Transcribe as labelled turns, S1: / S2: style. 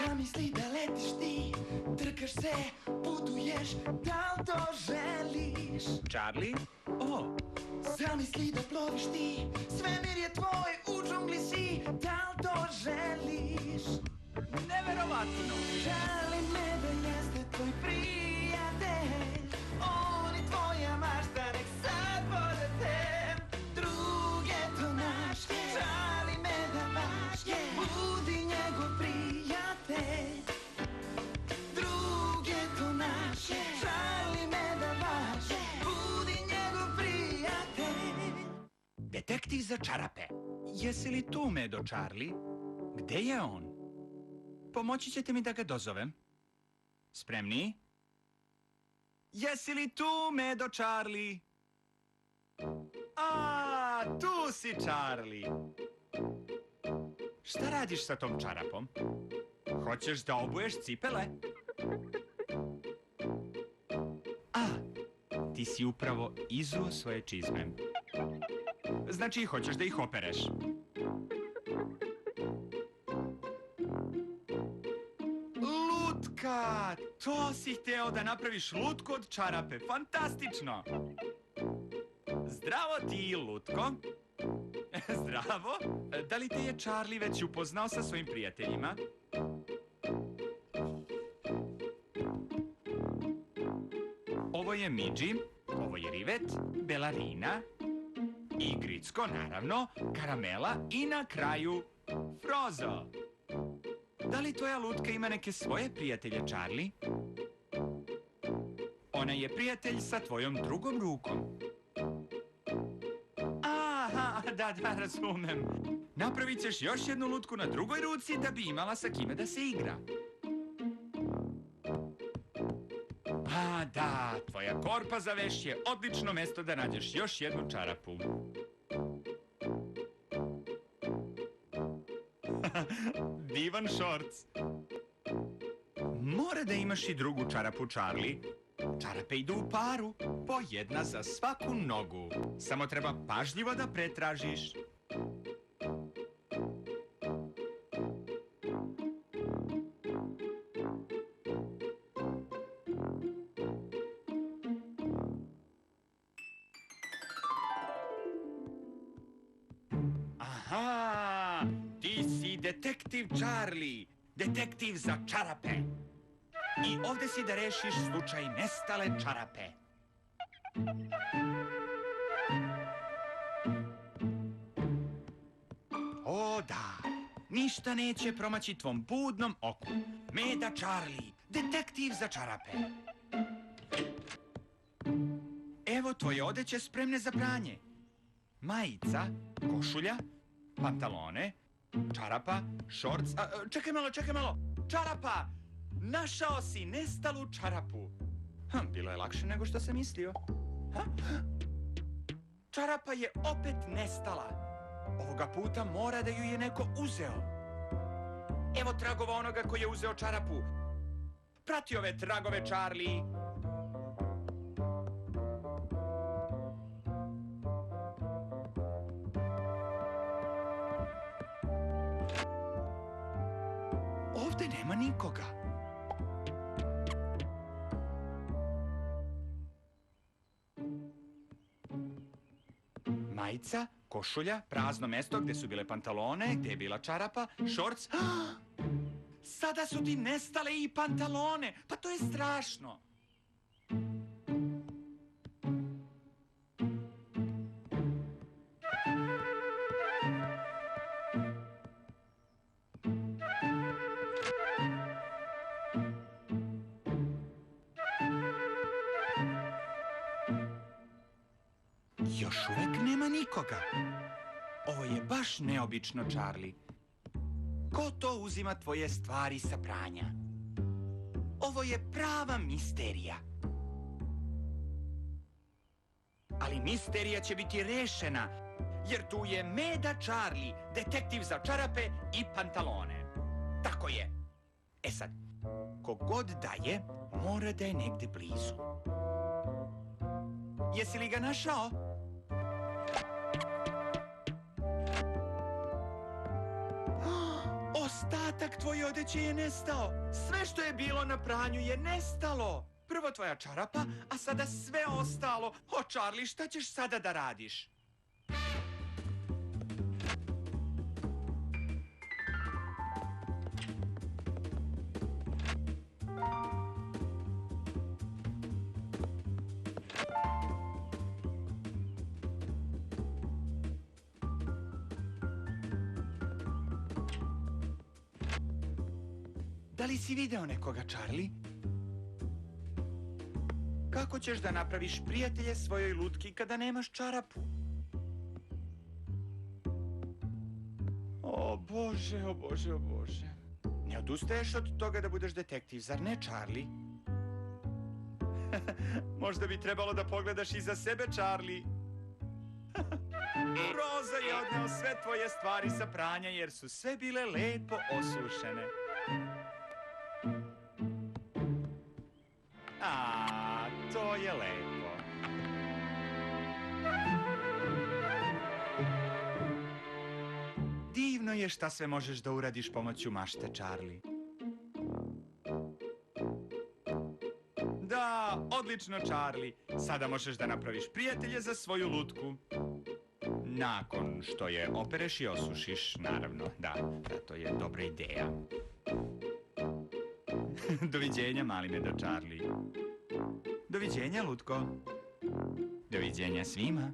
S1: Zamisli da letiš ti, trkaš se, putuješ, da li to želiš?
S2: Charlie? O!
S1: Zamisli da ploviš ti, svemir je tvoj, u džungli si, da li to želiš?
S2: Neverovatno!
S1: Želim me da jeste tvoj prijatelj, on i tvoja mašta nek sad vode te, druge to naš, želim me da vaš, budi njegov prijatelj, druge to naš, želim me da vaš, budi njegov prijatelj.
S2: Detektiv za čarape. Jesi li tu, Medo Charlie? Gde je on? Pomoći ćete mi da ga dozovem. Spremni? Jesi li tu, Medo Charlie? A, tu si, Charlie. Šta radiš sa tom čarapom? Hoćeš da obuješ cipele? A, ti si upravo izuo svoje čizme. Znači, hoćeš da ih opereš. Lutka! To si hteo da napraviš lutku od čarape. Fantastično! Zdravo ti, Lutko. Zdravo. Da li te je Charlie već upoznao sa svojim prijateljima? Ovo je Midži, ovo je Rivet, Belarina, Igricko, naravno, Karamela i na kraju Frozo. Da li tvoja Lutka ima neke svoje prijatelje, Charlie? Ona je prijatelj sa tvojom drugom rukom. Aha, da, razumem. Napravit ćeš još jednu lutku na drugoj ruci da bi imala sa kime da se igra. A, da, tvoja korpa za veš je odlično mesto da nađeš još jednu čarapu. Divan šorc. Mora da imaš i drugu čarapu, Charlie. Čarape idu u paru, po jedna za svaku nogu. Samo treba pažljivo da pretražiš. Aha, ti si detektiv Charlie, detektiv za čarape. I ovde si da rešiš slučaj nestale čarape. O da, ništa neće promaći tvom budnom oku. Meda Charlie, detektiv za čarape. Evo tvoje odeće spremne za pranje. Majica, košulja, pantalone, čarapa, šorc... Čekaj malo! Čarapa! Našao si nestalu čarapu. Bilo je lakše nego što sam mislio. Čarapa je opet nestala. Ovoga puta mora da ju je neko uzeo. Evo tragova onoga koji je uzeo čarapu. Prati ove tragove, Charlie. Ovde nema nikoga. Majica, košulja, prazno mesto gde su bile pantalone, gde je bila čarapa, šorc. Sada su ti nestale i pantalone. Pa to je strašno. Još uvek nema nikoga. Ovo je baš neobično, Charlie. Ko to uzima tvoje stvari sa pranja? Ovo je prava misterija. Ali misterija će biti rešena, jer tu je Meda Charlie, detektiv za čarape i pantalone. Tako je. E sad, kogod da je, mora da je negde blizu. Jesi li ga našao? Ostatak tvoje odeće je nestao. Sve što je bilo na pranju je nestalo. Prvo tvoja čarapa, a sada sve ostalo. O, Charlie, šta ćeš sada da radiš? Da li si video nekoga, Charlie? Kako ćeš da napraviš prijatelje svojoj lutki kada nemaš čarapu? O Bože, o Bože, o Bože. Ne odustaješ od toga da budeš detektiv, zar ne, Charlie? Možda bi trebalo da pogledaš iza sebe, Charlie. Roza je odneo sve tvoje stvari sa pranja jer su sve bile lepo osušene. A, to je lepo. Divno je šta sve možeš da uradiš pomoću mašte, Charlie. Da, odlično, Charlie. Sada možeš da napraviš prijatelje za svoju lutku. Nakon što je opereš i osušiš, naravno. Da, to je dobra ideja. Doviđenja, mali medo Charlie. Doviđenja, lutko. Doviđenja svima.